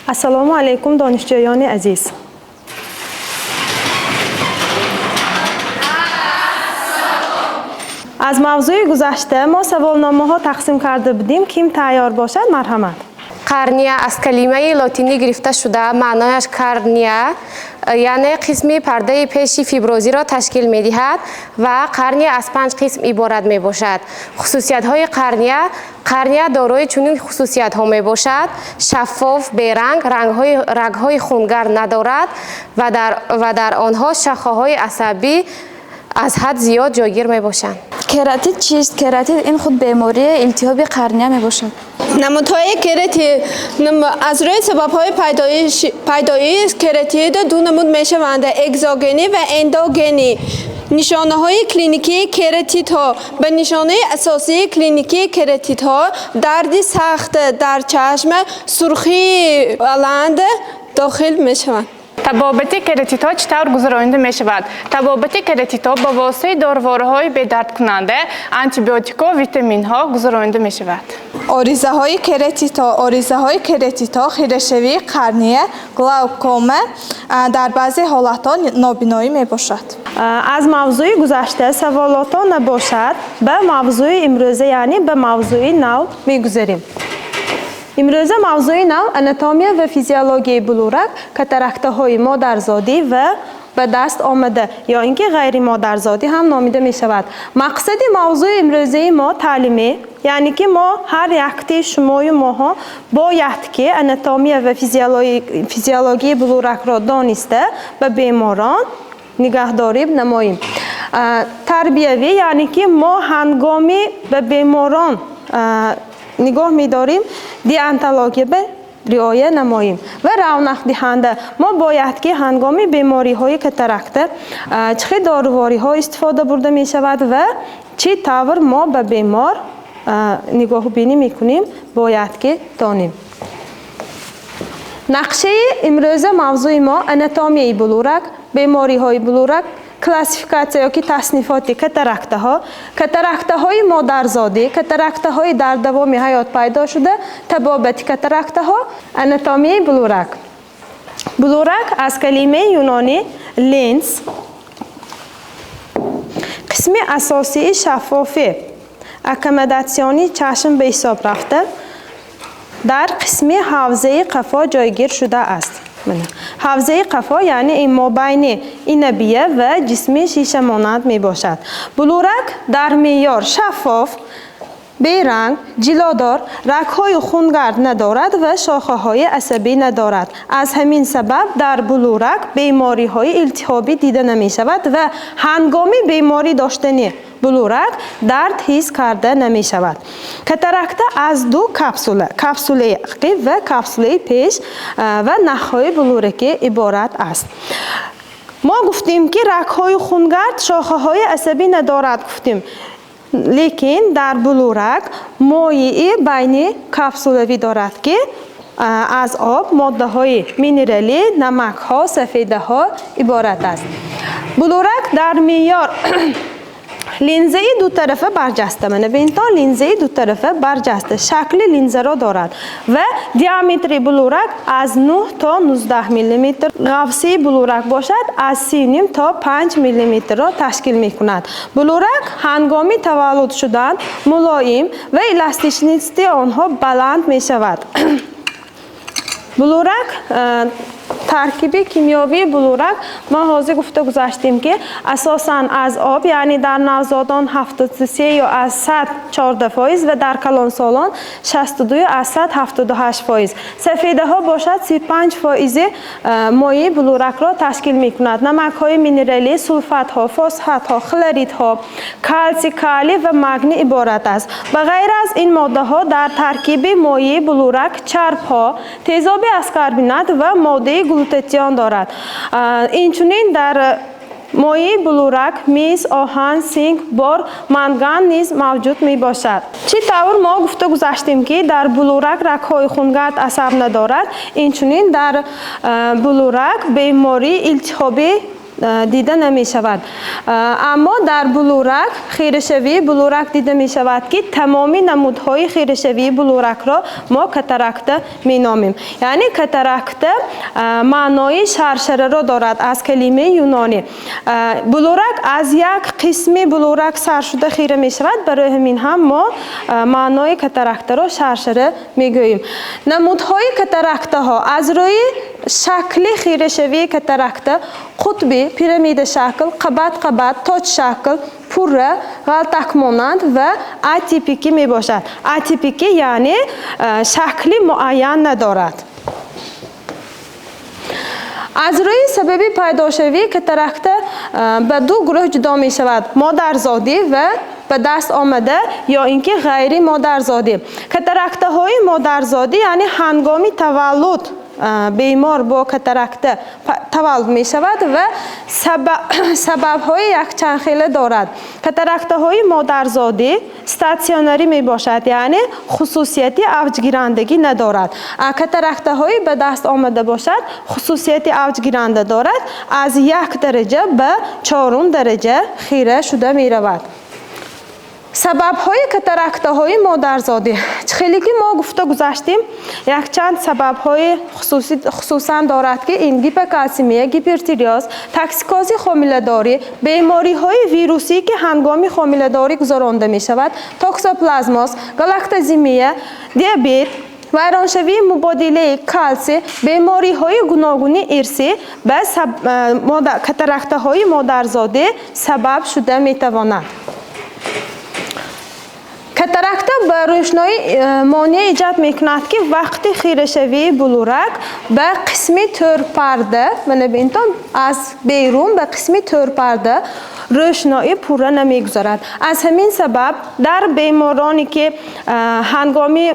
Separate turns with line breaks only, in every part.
Assalomu alaykum donishjo'yoni aziz. از موضوع گذشته ما سوالنامه ها تقسیم کرده بودیم. کیم تیار باشد مرحمت.
قرنیه از کلمه لاتینی گرفته شده. معنایش قرنیه یعنی قسمی پرده پیشی فیبروزی را تشکیل می دهد و قرنیه از 5 قسم عبارت می باشد. خصوصیت های قرنیه دارای چنین خصوصیت ها می باشد: شفاف، بیرنگ، رگ های خونگرد ندارد و در آنها شاخه های عصبی از حد زیاد جایگیر می باشند.
کراتید چیست؟ کراتید این خود بیماری التهاب قرنیه می باشد.
نمودهای کراتید از روی سبب‌های پیدایش کراتید دو نمود می‌شوند: اگزوگنی و اندوگنی. نشانه‌های کلینیکی کراتیدها: به نشانه اساسی کلینیکی کراتیدها درد سخت در چشم، سرخی بلند داخل می‌شوند.
تبابت کراتیدها چطور گذرانده می شود؟ تبابت کراتیدها با واسطه داروهای بی‌درد کننده، آنتیبیوتیکا و ویتامین ها گذرانده می شود.
آریزه های کراتیدها خیره‌شوی قرنیه، گلاوکوما، در بعضی حالتها نابینایی می باشد.
از موضوع گذشته سوالات نباشد به موضوع امروزه یعنی به موضوع نو می گذاریم. امروزه موضوع نو آناتومی و فیزیولوژی بلورک، کاتاراکت های مادرزادی و به دست آمده یا اینکه غیر مادرزادی هم نامیده می شود. مقصد موضوع امروزه ما تعلیمی، یعنی که ما هر یکتی شمای ماها باید که آناتومی و فیزیولوژی بلورک را دانسته به بیماران نگهداری نماییم. تربیوی یعنی که ما هنگامی به بیماران نگاه می‌داریم دیانتولوژی به رعایت نماییم و رونق دهنده. ما باید که هنگامی بیماری های کاتاراکت چه داروهایی ها استفاده برده می شود و چه طور ما به بیمار نگاه بینی میکنیم باید که دانیم. نقشه امروز موضوع ما آناتومی بلورک، بیماری های بلورک، کلاسیفیکاسیون یا که تصنیفات کاتاراکت های مادرزادی، کاتاراکت های در دوام حیات پیدا شده، تبابت کاتاراکت ها، آناتومی بلورک. بلورک از کلمه یونانی لنز، قسم اساسی شفافی اکاموداسیونی چشم به حساب رفته در قسم حوزه قفا جایگیر شده است. حوزه قفا یعنی این مابین اینبیه و جسم شیشه مانند می باشد. بلورک در معیار شفاف، بیرنگ، جلودار، رگ‌های خونگرد ندارد و شاخه‌های عصبی ندارد. از همین سبب در بلورک بیماری‌های التهابی دیده نمی شود و هنگامی بیماری داشتنی بلورک درد حس کرده نمی شود. کاتاراکت از دو کپسوله عقب و کپسوله پیش و نخهای بلورکی عبارت است. ما گفتیم که رگ‌های خونگرد شاخه‌های عصبی ندارد گفتیم. لیکن در بلورک مایع بین کپسولوی دارد که از آب، ماده های مینرالی، نمک ها، سفیده ها عبارت است. بلورک در معیار لنزه دو طرفه برجسته ببینید تا لنزه دو طرفه برجسته شکل لنزه را دارد و دیامتر بلورک از 9 تا 19 میلیمتر، قوسی بلورک باشد از 3 تا 5 میلیمتر را تشکیل می کند. بلورک هنگامی تولد شدن ملایم و الاستیسیته آنها بلند می شود. بلورک ترکیب کیمیایی بلورک ما حاضر گفته گذاشتیم که اساساً از آب یعنی در نوزادان 73 یا از 100 14% و در کلانسالان 62 از 100 78%. سفیده ها باشد 35% مایع بلورک را تشکیل می کند. نمک های مینرالی، سولفات ها، فسفات ها، خلریت ها، کلسی، کالی و مگنی عبارت است. به غیر از این ماده ها در ترکیب مایع بلورک چرب ها، تیزاب اسکاربینات و ماده گلوتاتیون دارد. اینچنین در مایع بلورک میز، آهن، سینک، بار، منگان نیز موجود می باشد. چی طور ما گفته گذاشتیم که در بلورک رگ‌های خونگرد عصب ندارد. اینچنین در بلورک بیماری التهابی دیده نمی شود. اما در بلورک خیره‌شوی بلورک دیده می شود که تمامی نمودهای خیره‌شوی بلورک را ما کاتاراکت می نامیم. یعنی کاتاراکت معنای شرشره را دارد از کلمه یونانی. بلورک از یک قسمی بلورک سر شده خیره می شود، برای همین هم ما معنای کاتاراکت را شرشره می گوییم. نمودهای کاتاراکت ها از روی شکل خیره‌شوی کاتاراکت قطبی، پیرامید شکل، قبط، تاج شکل، پوره، غلطک مانند و اتیپیکی می باشد. اتیپیکی یعنی شکلی معین ندارد. از روی سبب پیداشوی کاتاراکت به دو گروه جدا می شود: مادرزادی و به دست آمده یا اینکه غیر مادرزادی. کاتاراکت های مادرزادی یعنی هنگامی تولد بیمار با کاتاراکت تولد می شود و سبب های یک چند خیله دارد. کاتاراکت های مادرزادی استاسیونری می باشد، یعنی خصوصیتی اوجگیرندگی ندارد. کاتاراکت های به دست آمده باشد خصوصیتی اوجگیرنده دارد، از 1 درجه به 4 درجه خیره شده می رود. سبب های کاتاراکت های مادرزادی خیلی که ما گفته گذاشتیم، یک چند سبب های خصوصا دارد که این هیپوکالسیمیا، هیپرتیریاز، تاکسیکوزی خمیله‌داری، بیماری های ویروسی که هنگام خمیله‌داری گذرانده می شود، توکسوپلازموس، گالاکتوزیمیا، دیابت، ویرانشوی مبادله کلسیم، بیماری های گوناگونی ارثی به کاتاراکت های مادرزادی سبب شده می تواند. کاتاراکت به روشنایی مانع ایجاد میکند که وقتی خیره‌شوی بلورک به قسمی تورپرده از بیرون به قسمی تورپرده روشنایی پوره نمیگذارد. از همین سبب در بیمارانی که هنگامی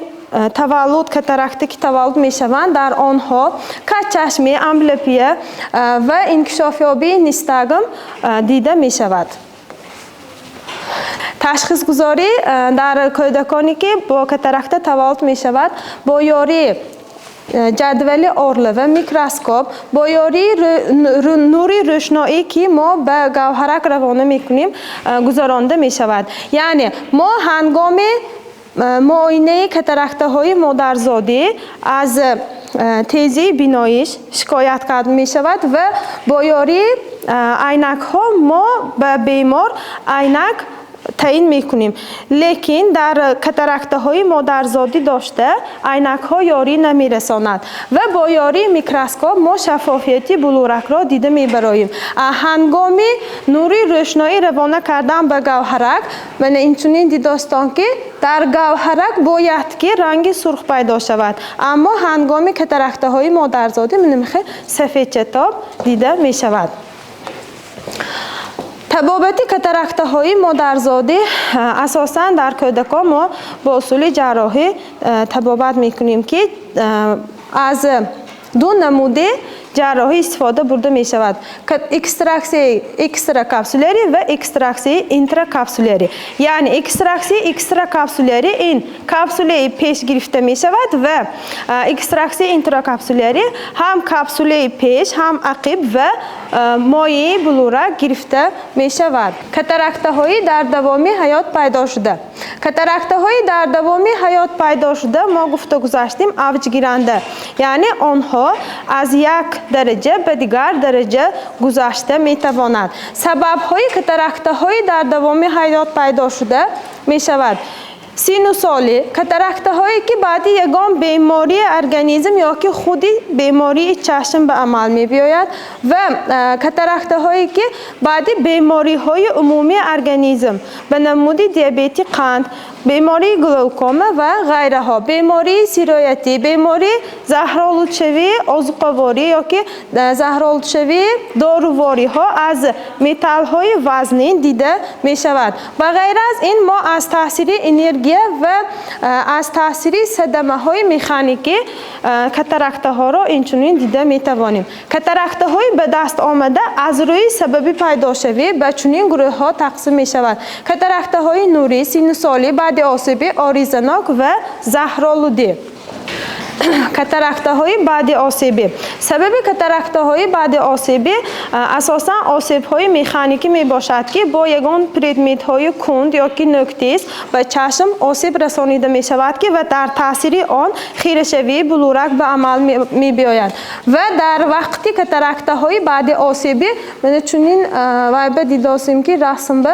تولد کاتاراکت که تولد میشوند، در آنها کج‌چشمی، امبلیوپیا و انکشاف یابی نیستگم دیده می شود. تشخیص گذاری در کودکانی که با کاتاراکت تولد می شود با یاری جدول اورله و میکروسکوپ، با یاری نوری روشنایی که ما به گوهرک روانه می کنیم گذرانده می شود. یعنی ما هنگام معاینه کاتاراکت های مادرزادی از تیزی بیناییش شکایت کرده می شود و با یاری عینک ها ما به بیمار عینک تعیین میکنیم. لیکن در کاتاراکت های مادرزادی داشته عینک ها یاری نمیرساند و با یاری میکروسکوپ ما شفافیتی بلورک را دیده میبراییم. هنگامی نوری روشنایی روانه کردن به گوهرک و اینچنین دیداستان که در گوهرک باید که رنگ سرخ پیدا شود، اما هنگامی کاتاراکت های مادرزادی سفید چتاب دیده میشود. تبابت کاتاراکت های مادرزادی اساساً در کودکان ما با اصول جراحی تبابت میکنیم که از دو نموده جراحی استفاده برده می شود: اکستراکسی اکسترا کپسولری و اکستراکسی اینترا کپسولری. یعنی اکستراکسی اکسترا کپسولری این کپسوله پیش گرفته می شود و اکستراکسی اینترا کپسولری هم کپسوله پیش هم عقب و مایع بلورک گرفته می شود. کاتاراکت های در دوامی حیات پیدا شده. کاتاراکت های در دوامی حیات پیدا شده ما گفته گذاشتیم اوج گیرنده، یعنی آنها از یک درجه به دیگر درجه گذشته می تواند. سبب های کاتاراکت های در دوامی حیات پیدا شده می شود: سینوسالی، کاتاراکت هایی که بعدی یگان بیماری ارگانیسم یا که خودی بیماری چشم به عمل می بیاید و کاتاراکت هایی که بعدی بیماری های عمومی ارگانیسم به نمودی دیابتی قند، بیماری گلوکوما و غیره ها، بیماری سیرایتی، بیماری زهرآلودشوی عضوقواری یا که زهرآلودشوی داروواری ها از متال های وزنین دیده می شود. و غیر از این ما از تاثیر انرژی و از تاثیر صدمه های مکانیکی کاتاراکت ها را اینچنین دیده می توانیم. کاتاراکت های به دست آمده از روی سببی پیدا شوی به چنین گروه ها تقسیم می شود: کاتاراکت های نوری، سینوسالی، بعد عصبی، آریزناک و زهرآلودی. کاتاراکتاهای بعد آسیبی. سبب کاتاراکتاهای بعد آسیبی اساساً آسیب‌های مکانیکی میباشد که با یگان پردمیت‌های کند یا که نکته است به چشم آسیب رسانیده میشود که و در تاثیر آن خیره‌شوی بلورک به عمل می‌آید و در وقتی کاتاراکتاهای بعد آسیبی من چنین وایب دیدیم که رسم به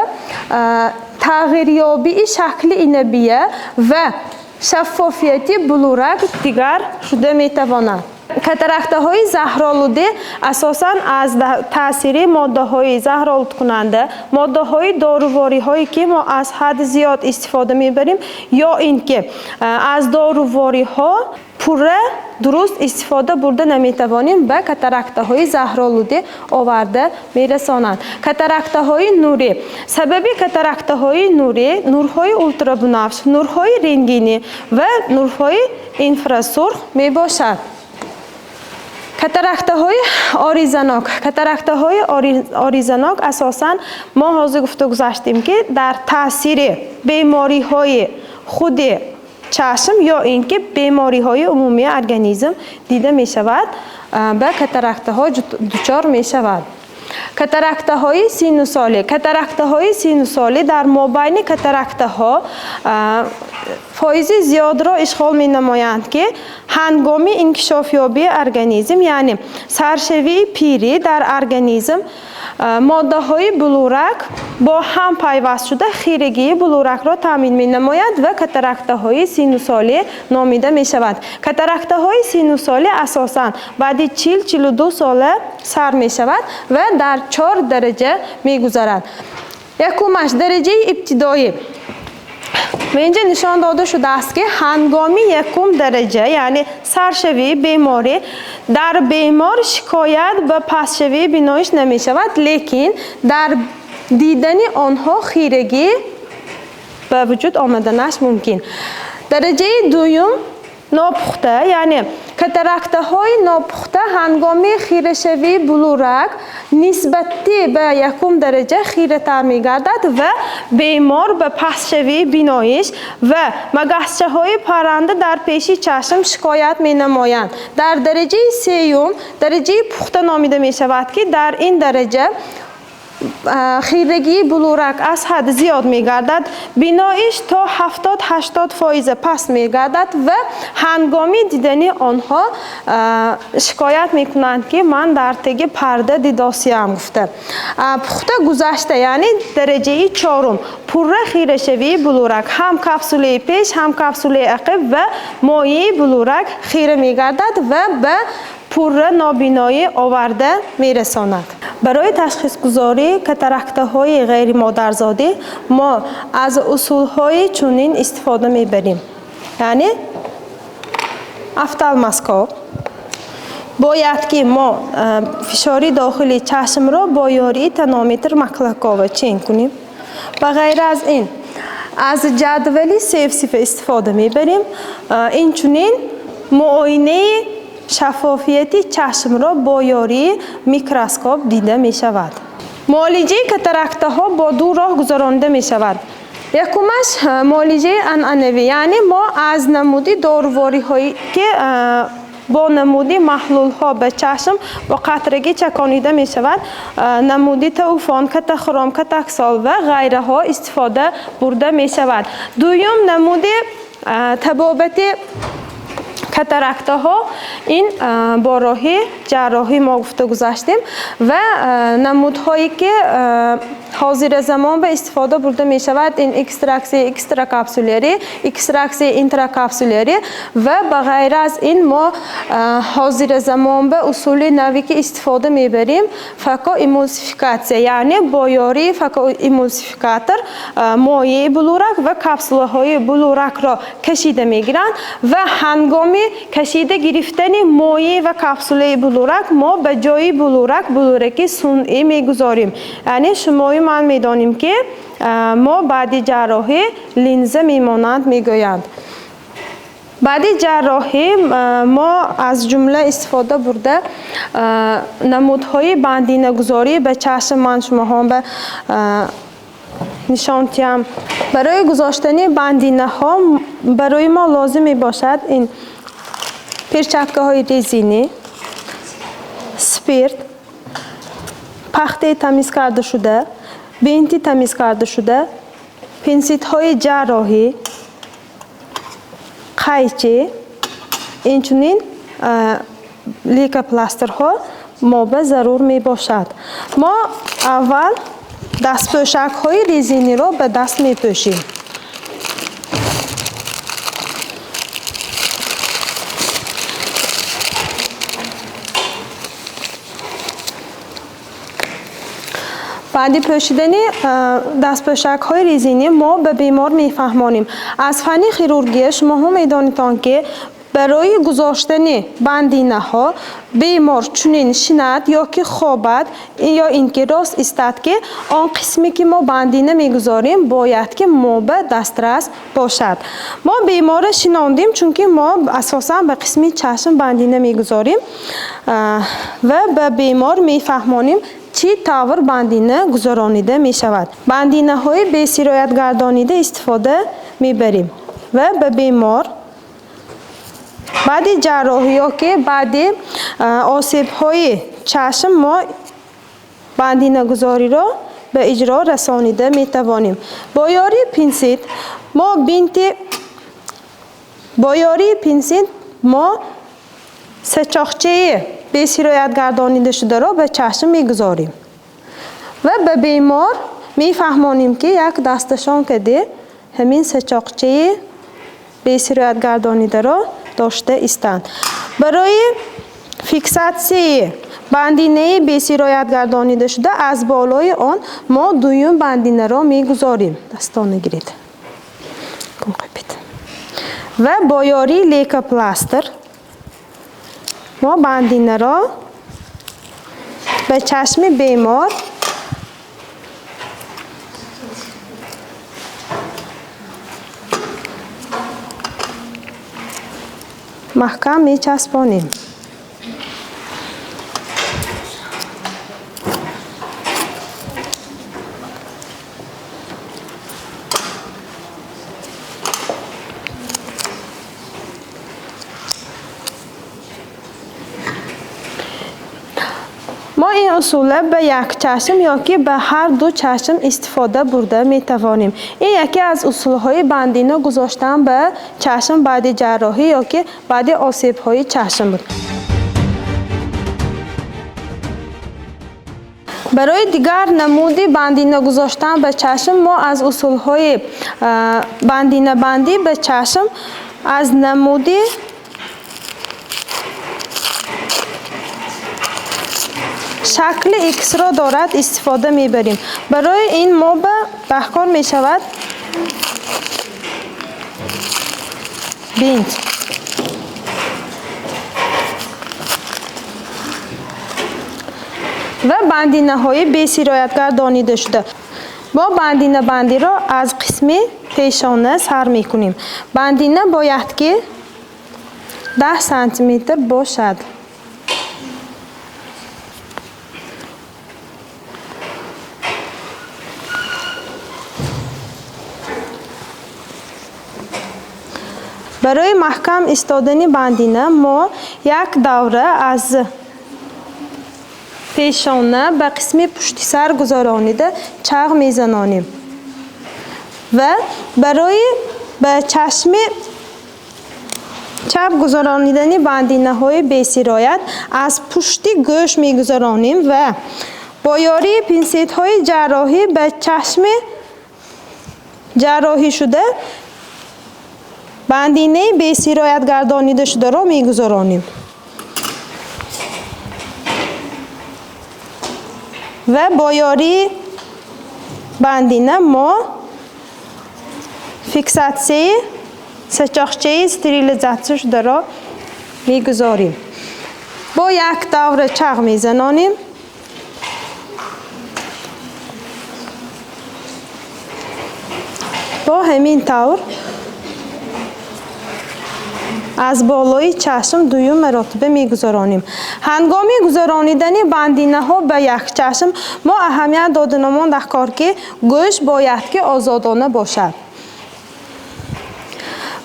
تغییریابی شکل اینبیه و شفافیتی بلورک دیگر شده میتواند. کاتاراکتاهای زهرآلوده اساساً از تاثیر ماده‌های زهرآلود کننده، ماده‌های دارویی که ما از حد زیاد استفاده میبریم یا اینکه از دارویی‌ها پوره درست استفاده برده نمیتوانیم به کاتاراکتاهای زهرآلوده آورده میرسانند. کاتاراکتاهای نوری. سبب کاتاراکتاهای نوری نورهای اولترابنفش، نورهای رنگینی و نورهای انفراسرخ میباشد. کاتاراکتاهای آریزناک. کاتاراکتاهای آریزناک اساساً ما حاضر گفته گذاشتیم که در تاثیر بیماری‌های خود چشم یا اینکه بیماری‌های عمومی ارگانیسم دیده می شود به کاتاراکتاها دچار می شود. کاتاراکتاهای سینوسالی. کاتاراکتاهای سینوسالی در مابین کاتاراکتاها فایز زیاد را اشغال می نمایند که هنگام انکشافیابی ارگانیسم یعنی سرشوی پیری در ارگانیسم ماده های بلورک با هم پیوست شده خیرگی بلورک را تامین می نماید و کاتاراکتاهای سینوسالی نامیده می شود. کاتاراکتاهای سینوسالی اساساً بعد 40-42 ساله سر می شود و در 4 درجه می گذرد. یکمش درجه ابتدایی. و اینجا نشان داده شده است که هنگامی یکم درجه یعنی سرشوی بیماری در بیمار شکایت به پسشوی بینایش نمی شود لیکن در دیدن آنها خیرگی به وجود آمدنش ممکن. درجه دوم ناپخته یعنی کاتاراکتاهای ناپخته هنگامی خیره‌شوی بلورک نسبتی به یکم درجه خیره‌تر می‌گردد و بیمار به پسشوی بینایش و مگسچه‌های پرنده در پیش چشم شکایت می‌نمایند. در درجه سوم درجه پخته نامیده می‌شود که در این درجه خیرگی بلورک از حد زیاد می‌گردد، بینایش تا 70-80% پس می‌گردد و هنگامی دیدن آنها شکایت می‌کنند که من در طی پرده دیداسیم گفته. پخته گذشته یعنی درجه 4 پوره خیره‌شوی بلورک هم کپسوله پیش هم کپسوله عقب و مایع بلورک خیره می‌گردد و به پوره نابینایی آورده می‌رساند. برای تشخیص گذاری کاتاراکتاهای غیر مادرزاده ما از اصول‌های چنین استفاده می‌بریم. یعنی افتالماسکوپ باید که ما فشاری داخلی چشم را با یاری ترمومتر مکلکاوه چین کنیم. و غیر از این از جدولی سیف استفاده می‌بریم. این چنین معاینه شفافیت چشم را با یاری میکروسکوپ دیده می شود. معالجه کاتاراکتاها با 2 راه گذرانده می شود. یکمش معالجه عنعنوی یعنی ما از نمودی دارویی هایی که با نمودی محلول ها به چشم با قطرگی چکانیده می شود نمودی توفان، کتاخرام، کتاکسال و غیره ها استفاده برده می شود. دوم نمودی طبابت کاتاراکتاها این با راه جراحی ما گفته گذاشتیم و نمودهایی که حاضر زمان به استفاده برده می شود این اکستراکسی اکسترا کپسولری، اکستراکسی اینترا کپسولری و به غیر از این ما حاضر زمان به اصول نوی که استفاده می بریم فکا ایمولسیفیکاسیون یعنی با یاری فکا ایمولسیفیکاتور مایع بلورک و کپسوله های بلورک را کشیده می گیرند و هنگامی کشیده گرفتن مایع و کپسوله بلورک ما به جای بلورک صنعی میگذاریم. یعنی شما من میدانیم که ما بعد جراحی لنزه میمانند میگویند. بعد جراحی ما از جمله استفاده برده نمودهای بندینه گذاری به چشم من شما هم به نشانتیم. برای گذاشتن بندینه ها برای ما لازم می باشد این перчаткаҳои резинӣ, спирт, пахтаи тамизкардашуда, бинти тамизкардашуда, пенситҳои ҷарроҳӣ, қайчи, инчунин лейкопластрҳо моба зарур мебошад. мо аввал дастпӯшакҳои резиниро ба даст мепӯшем. баъди пӯшидани дастпӯшакҳои резинӣ мо ба бемор мефаҳмонем. Аз фанни хирургия шумоҳо медонитон ки барои гузоштани бандинаҳо бемор чунин шинад ё ки хобад ё ин ки рост истад ки он қисме ки мо бандина мегузорем бояд ки моба дастрас бошад. мо беморро шинондем, чунки мо асосан ба қисми чашм бандина мегузорем ва ба бемор мефаҳмонем чӣ тавр бандина гузаронида мешавад. Бандинаҳои бесироятгардонида истифода мебарем ва ба бемор баъди ҷарроҳӣ ё ки баъди осебҳои чашм мо бандинагузориро ба иҷро расонида метавонем. Бо ёрии пинсет мо сачоқчаи бесироятгардонидашударо ба чашм мегузорем ва ба бемор мефаҳмонем ки як дасташон каде ҳамин сачоқчаи бесироятгардонидаро дошта истанд. Барои фиксатсияи бандинаи бесироятгардонидашуда аз болои он мо дуюм бандинаро мегузорем. Дастона гиред. Ва бо ёрии лейкопластр мо бандинаро ба чашми бемор маҳкам мечаспонем. мо ин усула ба як чашм ё ки ба ҳар ду чашм истифода бурда метавонем. Ин яке аз усулҳои бандина гузоштан ба чашм баъди ҷарроҳӣ ё ки баъди осебҳои чашм буд. барои дигар намуди бандина гузоштан ба чашм мо аз усулҳои бандинабандӣ ба чашм аз намуди шакли иксро дорад истифода мебарем. барои ин мо ба раҳкор мешавад бинт ва бандинаҳои бесироятгардонидашуда. мо бандинабандиро аз қисми пешона сар мекунем. бандина бояд ки 10 сантиметр бошад. барои маҳкам истодани бандина мо як давра аз пешона ба қисми пушти сар гузаронида чағ мезанонем ва барои ба чашми чап гузаронидани бандинаҳои бесироят аз пушти гӯш мегузаронем ва бо ёрии пинсетҳои ҷарроҳӣ ба чашми ҷарроҳишуда бандинаи бесироятгардонидашударо мегузаронем ва бо ёрии бандина мо фиксатсияи сачоқчаи стерилизатсияшударо мегузорем. бо як давра чағ мезанонем бо ҳамин тавр аз болои чашм дуюм маротиба мегузаронем. ҳангоми гузаронидани бандинаҳо ба як чашм мо аҳамият дода намонд дар кор ки гӯшт бояд ки озодона бошад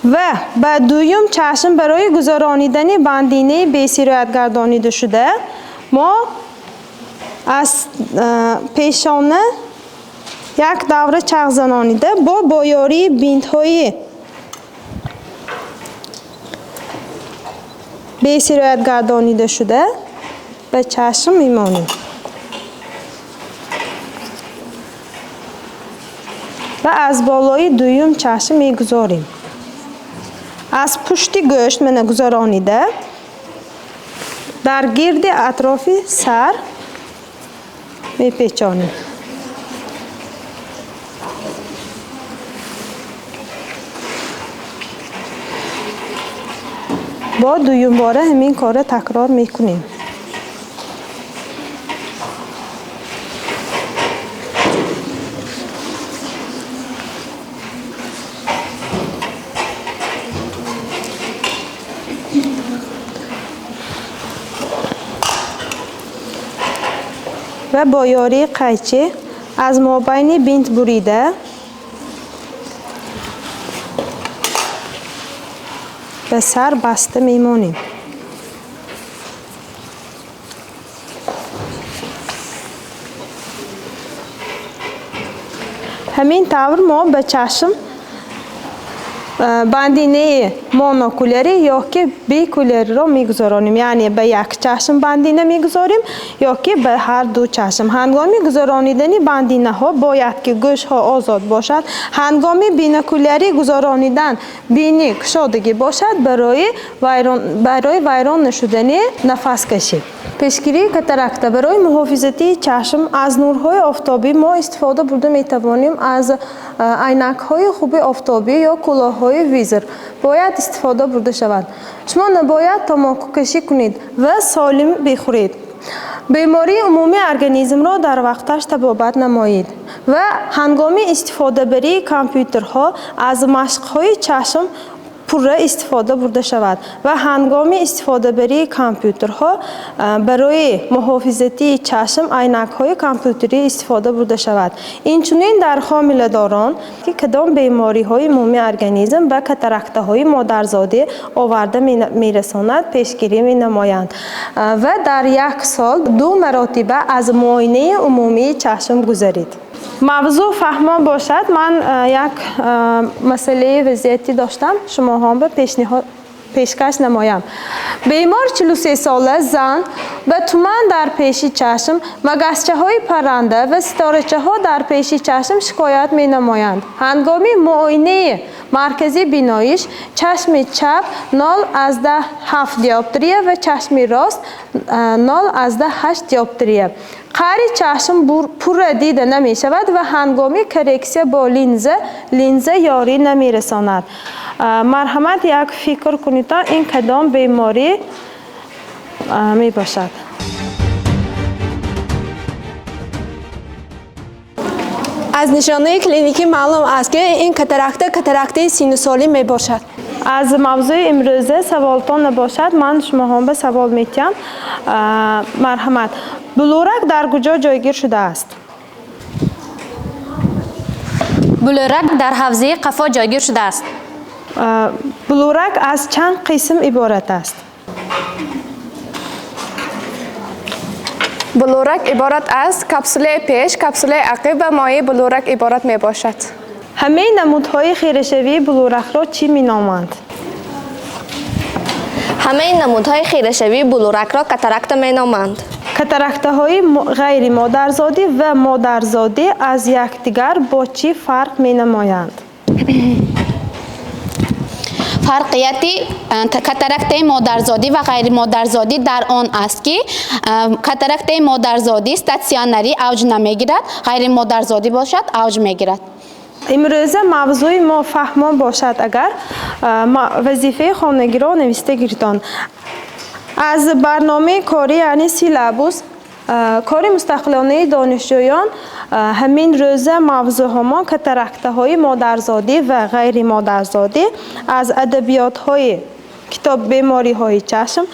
و به دویم چشم برای گذرانیدن بندینه به سرایت گردانیده شده ما از پیشانه یک دوره چرخ زنانیده با بایاری بیندهای به سرایت گردانیده شده به چشم میمانیم و از بالای دویم چشم میگذاریم. از پشت گوشت من گذرانیده در گرد اطراف سر میپیچانیم. با دویم باره همین کار تکرار میکنیم. و با یاری قیچی از مابین بیند بریده به سر بسته میمونیم. همین طور ما به چشم بندینه مونوکولری یا که بیکولری رو میگذاریم، یعنی به یک چشم بندینه میگذاریم یا که به هر دو چشم. هنگامی گذرانیدن بندینه ها باید که گوش ها آزاد باشد. هنگامی بینوکولری گذرانیدن بینی گشادگی باشد برای ویران نشدن نفس کشی. پیشگیری کاتاراکت برای محافظتی چشم از نورهای آفتابی ما استفاده برده میتوانیم. از عینک های خوب آفتابی یا کلاه های ویزر باید استفاده برده شود. شما نباید تاماکو کشی کنید و سالم بخورید. بیماری عمومی ارگانیسم را در وقتش تبابت نمایید و هنگامی استفاده بری کامپیوترها از مشق‌های چشم پوره استفاده برده شود و هنگامی استفاده بری کامپیوترها برای محافظتی چشم عینک‌های کامپیوتری استفاده برده شود. اینچنین در حامله‌داران که کدام بیماری‌های عمومی ارگانیسم و کاتاراکت‌های مادرزادی آورده می‌رساند پیشگیری می‌نمایند و در یک سال 2 مرتبه از معاینه عمومی چشم گذرید. موضوع فهمان باشد. من یک مسئله وضعیتی داشتم شما هم به پیشکش نمایم. بیمار 43 ساله زن به تومن در پیشی چشم، مگسچه های پرنده و ستارچه ها در پیشی چشم شکایت می نمایند. هنگامی معاینه مرکزی بیناییش چشم چپ 0.7 دیوپتریه و چشم راست 0.8 دیوپتریه. قری چشم پور دیده نمی شود و هنگامی کرکسیه با لینزه یاری نمی رساند. مرحمت یک فکر کنید تا این کدام بیماری می باشد.
از نشانه کلینیکی معلوم است که این کاتاراکت سینوسالی می باشد.
از موضوع امروزه سوالتان نباشد من شما هم به سوال میتیم. مرحمت بلورک در کجا جایگیر شده است؟
بلورک در حوزه قفا جایگیر شده است.
بلورک از چند قسم عبارت است؟
بلورک عبارت از کپسوله پیش، کپسوله عقب و مایع بلورک عبارت می باشد.
همه نمودهای خیره‌شوی بلورک را چی می نامند؟
همه نمودهای خیره‌شوی بلورک را کاتاراکت می نامند.
کاتاراکت‌های غیر مادرزادی و مادرزادی از یکدیگر با چی فرق می نمایند؟
فرقیت کاتاراکت مادرزادی و غیر مادرزادی در آن است که کاتاراکت مادرزادی استاسیونری اوج نمیگیرد، غیر مادرزادی باشد اوج میگیرد.
امروزه موضوع ما فهمان باشد اگر وظیفه خانگی را نوشته گیرتان. از برنامه کاری یعنی سیلابوس کاری مستقلانه دانشجویان همین روزه موضوع ما کاتاراکته های مادرزادی و غیر مادرزادی از ادبیات های کتاب بیماری های چشم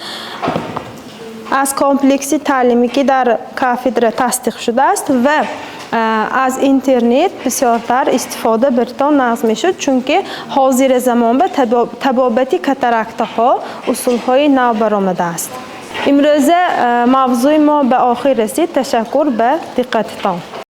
از کامپلکسی تعلیمی که در کافدره تصدیق شده است و از اینترنت بسیارتر استفاده برتان نصب میشد، چونکه حاضر زمان به تبابت کاتاراکت ها اصول های نو برآمده است. امروز موضوع ما به آخر رسید. تشکر به دقتتان.